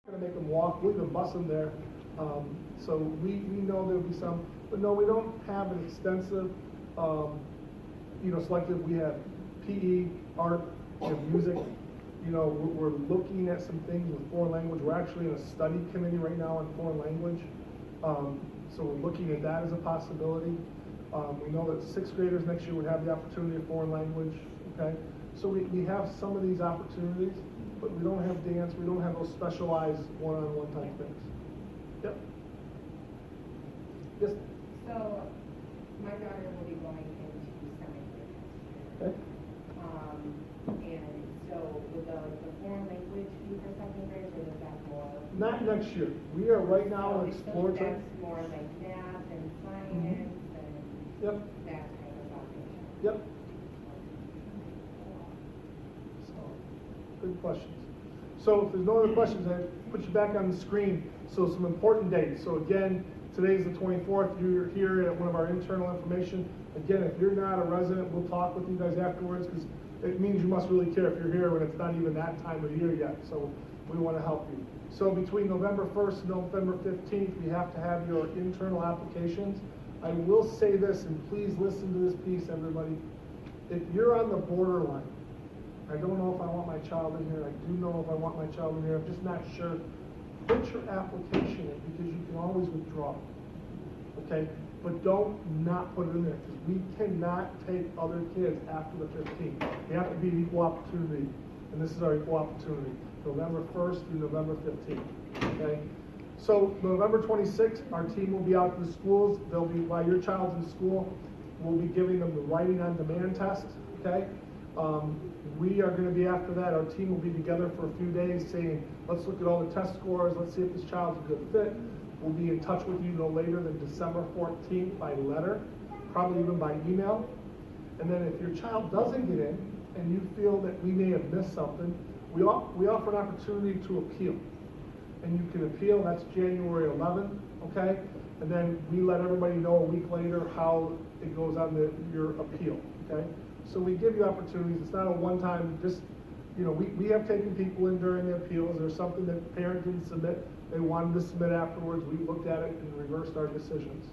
Gonna make them walk, we'll even bus them there. So we know there'll be some, but no, we don't have an extensive, selective. We have PE, art, we have music. We're looking at some things with foreign language. We're actually in a study committee right now on foreign language. So we're looking at that as a possibility. We know that sixth graders next year would have the opportunity of foreign language, okay? So we have some of these opportunities, but we don't have dance, we don't have those specialized one-on-one type things. Yep. Yes? So, my daughter will be going into second grade next year. Okay. And so, with the foreign language be for second grade, or is that more? Not next year. We are right now in So exploratory. that's more like math and science and Yep. that kind of foundation. Yep. So, good questions. So if there's no other questions, I put you back on the screen. So some important dates. So again, today's the 24th. You're here at one of our internal information. Again, if you're not a resident, we'll talk with you guys afterwards, because it means you must really care if you're here when it's not even that time of year yet. So we want to help you. So between November 1st and November 15th, we have to have your internal applications. I will say this, and please listen to this piece, everybody. If you're on the borderline, I don't know if I want my child in here, I do know if I want my child in here, I'm just not sure, put your application in, because you can always withdraw, okay? But don't not put it in there, because we cannot take other kids after the 15th. We have to be an equal opportunity, and this is our equal opportunity, November 1st through November 15th, okay? So November 26th, our team will be out in the schools. They'll be, while your child's in school, we'll be giving them the writing on demand test, okay? We are gonna be after that, our team will be together for a few days saying, let's look at all the test scores, let's see if this child's a good fit. We'll be in touch with you no later than December 14th by letter, probably even by email. And then if your child doesn't get in and you feel that we may have missed something, we offer an opportunity to appeal. And you can appeal, that's January 11th, okay? And then we let everybody know a week later how it goes on your appeal, okay? So we give you opportunities, it's not a one-time, just, we have taken people in during the appeals. There's something that the parent didn't submit, they wanted to submit afterwards, we looked at it and reversed our decisions.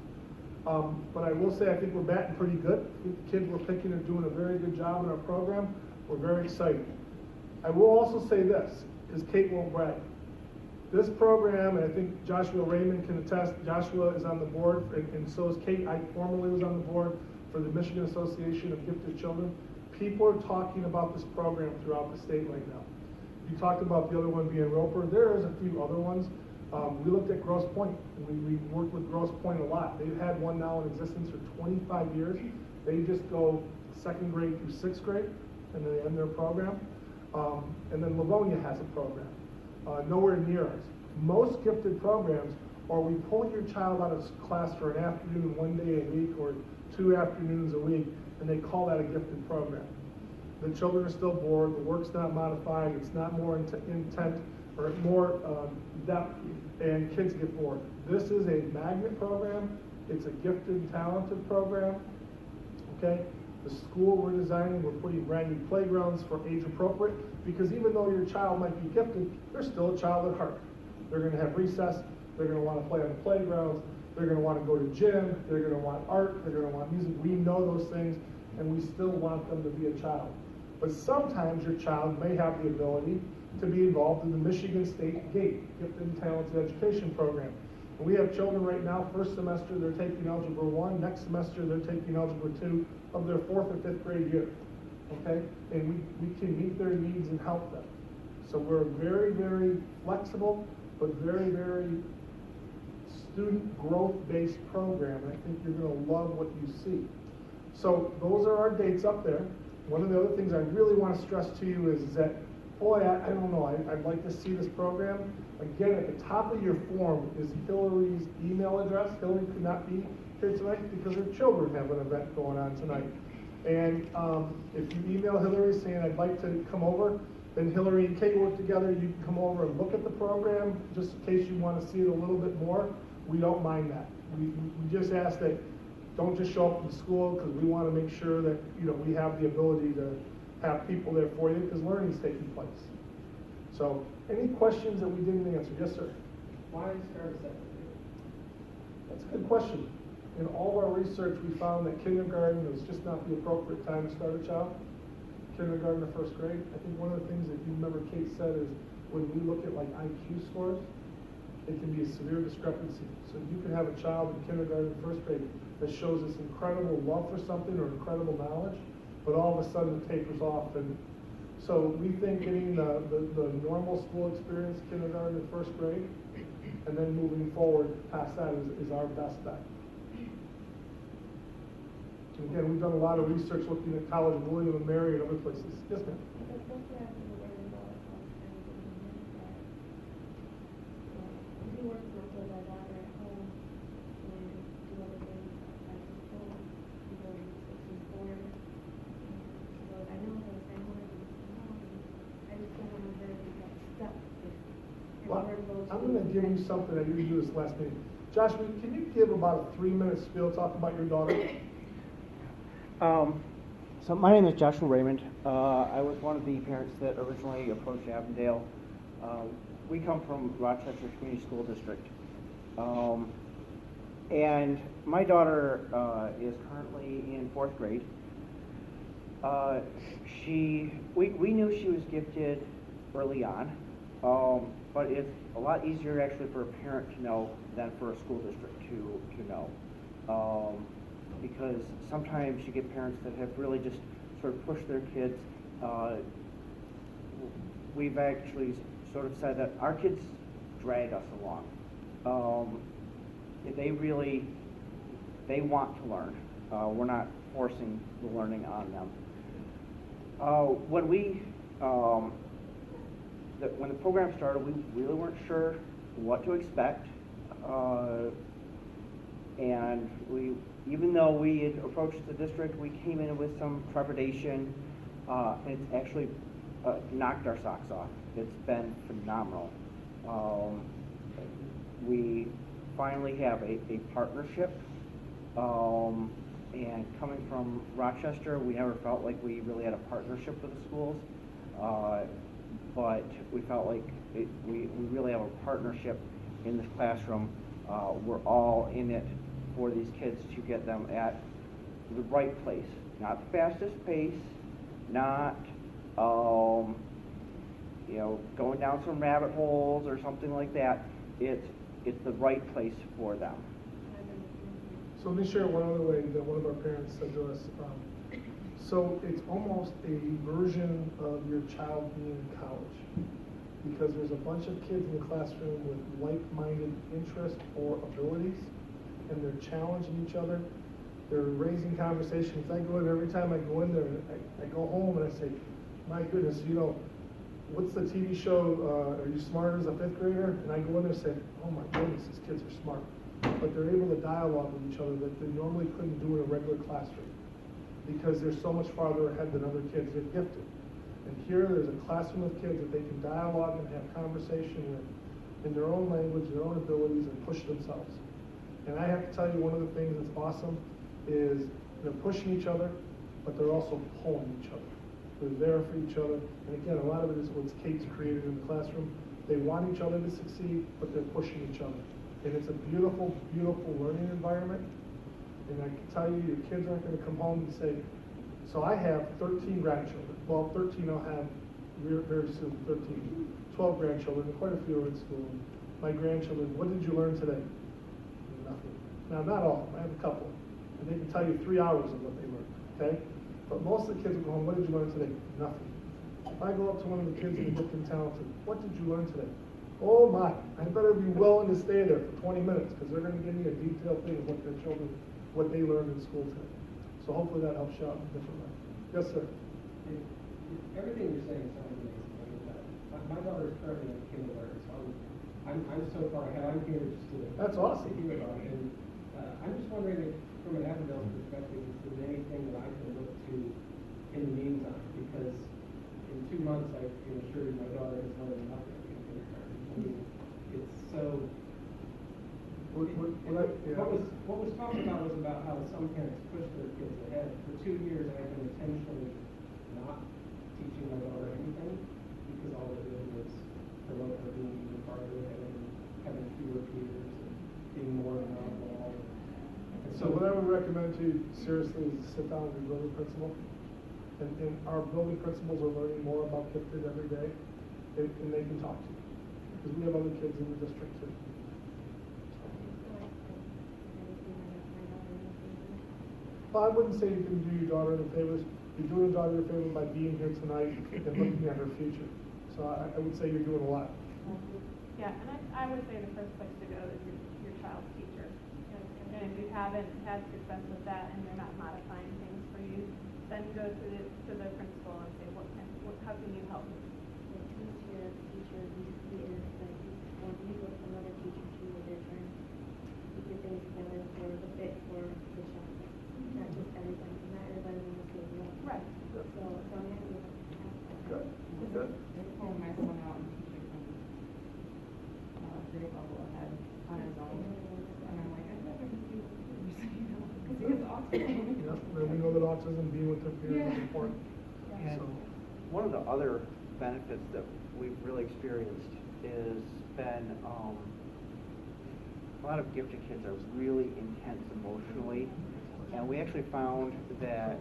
But I will say, I think we're batting pretty good. I think the kids we're picking are doing a very good job in our program. We're very excited. I will also say this, because Kate won't brag. This program, and I think Joshua Raymond can attest, Joshua is on the board, and so is Kate. I formerly was on the board for the Michigan Association of Gifted Children. People are talking about this program throughout the state right now. You talked about the other one being Roper. There is a few other ones. We looked at Grosse Pointe. We worked with Grosse Pointe a lot. They've had one now in existence for 25 years. They just go second grade through sixth grade, and then they end their program. And then Livonia has a program. Nowhere near us. Most gifted programs are we pull your child out of class for an afternoon one day a week or 2 afternoons a week, and they call that a gifted program. The children are still bored, the work's not modified, it's not more intent or more depth, and kids get bored. This is a magnet program, it's a gifted, talented program, okay? The school we're designing, we're putting brand new playgrounds for age appropriate, because even though your child might be gifted, they're still a child at heart. They're gonna have recess, they're gonna wanna play on the playgrounds, they're gonna wanna go to gym, they're gonna want art, they're gonna want music. We know those things, and we still want them to be a child. But sometimes your child may have the ability to be involved in the Michigan State GATE, Gifted and Talented Education Program. And we have children right now, first semester they're taking Algebra 1, next semester they're taking Algebra 2 of their 4th or 5th grade year, okay? And we can meet their needs and help them. So we're a very, very flexible, but very, very student growth-based program. And I think you're gonna love what you see. So those are our dates up there. One of the other things I really wanna stress to you is that, boy, I don't know, I'd like to see this program. Again, at the top of your form is Hillary's email address. Hillary could not be here tonight because her children have an event going on tonight. And if you email Hillary saying, I'd like to come over, then Hillary and Kate work together, you can come over and look at the program, just in case you want to see it a little bit more. We don't mind that. We just ask that don't just show up to school, because we want to make sure that we have the ability to have people there for you, because learning is taking place. So, any questions that we didn't answer? Yes, sir. Why start a second grade? That's a good question. In all of our research, we found that kindergarten is just not the appropriate time to start a child. Kindergarten or first grade. I think one of the things that you remember Kate said is when we look at like IQ scores, it can be a severe discrepancy. So you can have a child in kindergarten and first grade that shows this incredible love for something or incredible knowledge, but all of a sudden it tapers off. And so we think getting the normal school experience, kindergarten and first grade, and then moving forward past that is our best bet. And again, we've done a lot of research looking at College of William and Mary and other places. Yes, ma'am. We work with our daughter at home and do other things outside of school. We go to 64. So I know that I want to I just don't want her to get stuck. Well, I'm going to give you something. I usually do this last meeting. Josh, can you give about a 3-minute spiel talking about your daughter? So my name is Joshua Raymond. I was one of the parents that originally approached Avondale. We come from Rochester Community School District. And my daughter is currently in 4th grade. We knew she was gifted early on, but it's a lot easier actually for a parent to know than for a school district to know. Because sometimes you get parents that have really just sort of pushed their kids. We've actually sort of said that our kids drag us along. They want to learn. We're not forcing the learning on them. When the program started, we really weren't sure what to expect. And even though we had approached the district, we came in with some trepidation. It's actually knocked our socks off. It's been phenomenal. We finally have a partnership. And coming from Rochester, we never felt like we really had a partnership with the schools. But we felt like we really have a partnership in this classroom. We're all in it for these kids to get them at the right place, not the fastest pace, not going down some rabbit holes or something like that. It's the right place for them. So let me share one other way that one of our parents said to us. So it's almost a version of your child being in college, because there's a bunch of kids in the classroom with like-minded interests or abilities, and they're challenging each other. They're raising conversations. I go in every time I go in there, I go home and I say, my goodness, what's the TV show, Are You Smart as a 5th grader? And I go in there and say, oh my goodness, these kids are smart. But they're able to dialogue with each other that they normally couldn't do in a regular classroom, because they're so much farther ahead than other kids. They're gifted. And here there's a classroom of kids that they can dialogue and have conversation with in their own language, their own abilities, and push themselves. And I have to tell you, one of the things that's awesome is they're pushing each other, but they're also pulling each other. They're there for each other. And again, a lot of it is what Kate's created in the classroom. They want each other to succeed, but they're pushing each other. And it's a beautiful, beautiful learning environment. And I can tell you, your kids aren't going to come home and say, so I have 13 grandchildren. Well, 13 I'll have very soon, 13. 12 grandchildren, and quite a few are in school. My grandchildren, what did you learn today? Nothing. Now, not all. I have a couple. And they can tell you 3 hours of what they learned, okay? But most of the kids will go home, what did you learn today? Nothing. If I go up to one of the kids and look and talented, what did you learn today? Oh my, I better be willing to stay there for 20 minutes, because they're going to give me a detailed thing of what their children, what they learned in school today. So hopefully that helps you out in a different way. Yes, sir. Everything you're saying sounds amazing. My daughter is currently in kindergarten, so I'm so far ahead. I'm here just to That's awesome. hear about it. And I'm just wondering if, from an Avondale perspective, if there's anything that I can look to in the meantime, because in 2 months I can assure you my daughter has learned nothing in kindergarten. I mean, it's so. What was talked about was about how some parents push their kids ahead. For 2 years, I've been intentionally not teaching my daughter anything, because all it did was promote her being even farther ahead and having fewer peers and being more of an oddball. And So what I would recommend to you seriously is to sit down with your building principal. And our building principals are learning more about gifted every day, and they can talk to you. Because we have other kids in the district too. Well, I wouldn't say you can do your daughter any favors. You're doing your daughter a favor by being here tonight and looking at her future. So I would say you're doing a lot. Yeah, and I would say the first place to go is your child's teacher. And if you haven't had success with that and they're not modifying things for you, then go to the principal and say, how can you help me? The teacher is like, when you go to another teacher, she will different. You get things together for the fit for the child. Not just everybody, not everybody wants to do it. Right. So I'm happy with Good, good. This time my son out and teaching from grade level ahead on his own. And I'm like, I'd rather just do this, you know, because he has autism. Yeah, and we know that autism, being with their peers is important. And So, one of the other benefits that we've really experienced is been, a lot of gifted kids are really intense emotionally, and we actually found that,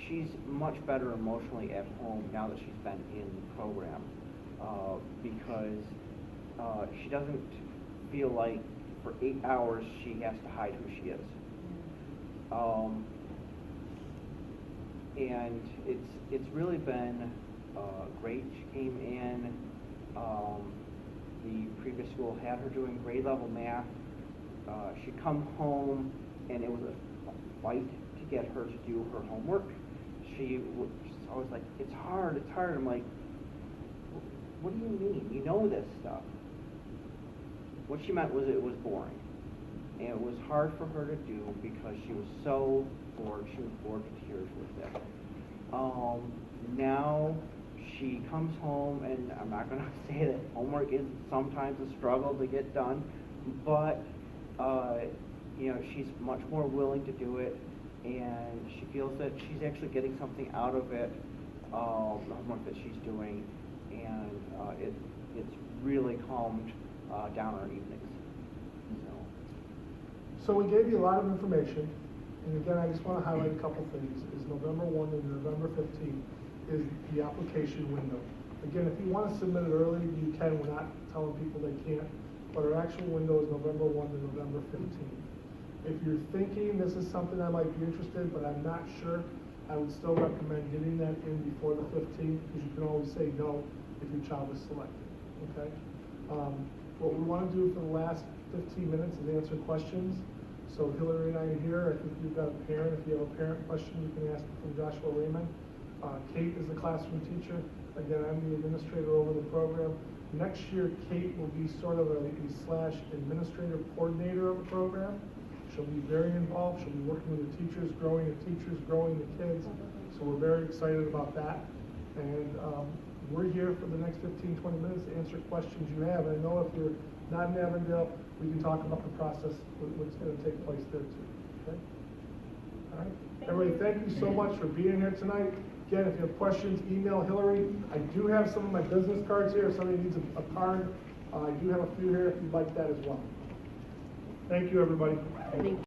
she's much better emotionally at home now that she's been in the program, because she doesn't feel like for 8 hours she has to hide who she is. And it's really been great. She came in, the previous school had her doing grade level math. She'd come home and it was a fight to get her to do her homework. She's always like, it's hard. I'm like, what do you mean? You know this stuff. What she meant was it was boring. And it was hard for her to do because she was so bored. She was bored to tears with it. Now she comes home, and I'm not going to say that homework is sometimes a struggle to get done, but she's much more willing to do it, and she feels that she's actually getting something out of it, the homework that she's doing, and it's really calmed down our evenings. So we gave you a lot of information, and again, I just want to highlight a couple things. Is November 1 and November 15 is the application window. Again, if you want to submit it early, you can. We're not telling people they can't, but our actual window is November 1 to November 15. If you're thinking this is something I might be interested, but I'm not sure, I would still recommend getting that in before the 15th, because you can always say no if your child is selected, okay? What we want to do for the last 15 minutes is answer questions. So Hillary and I are here. I think you've got a parent. If you have a parent question, you can ask it from Joshua Raymond. Kate is the classroom teacher. Again, I'm the administrator over the program. Next year, Kate will be sort of a slash administrator coordinator of the program. She'll be very involved. She'll be working with the teachers, growing the kids. So we're very excited about that. And we're here for the next 15, 20 minutes to answer questions you have. And I know if you're not in Avondale, we can talk about the process, what's going to take place there too. Okay? All right. Everybody, thank you so much for being here tonight. Again, if you have questions, email Hillary. I do have some of my business cards here. If somebody needs a card, I do have a few here if you'd like that as well. Thank you, everybody.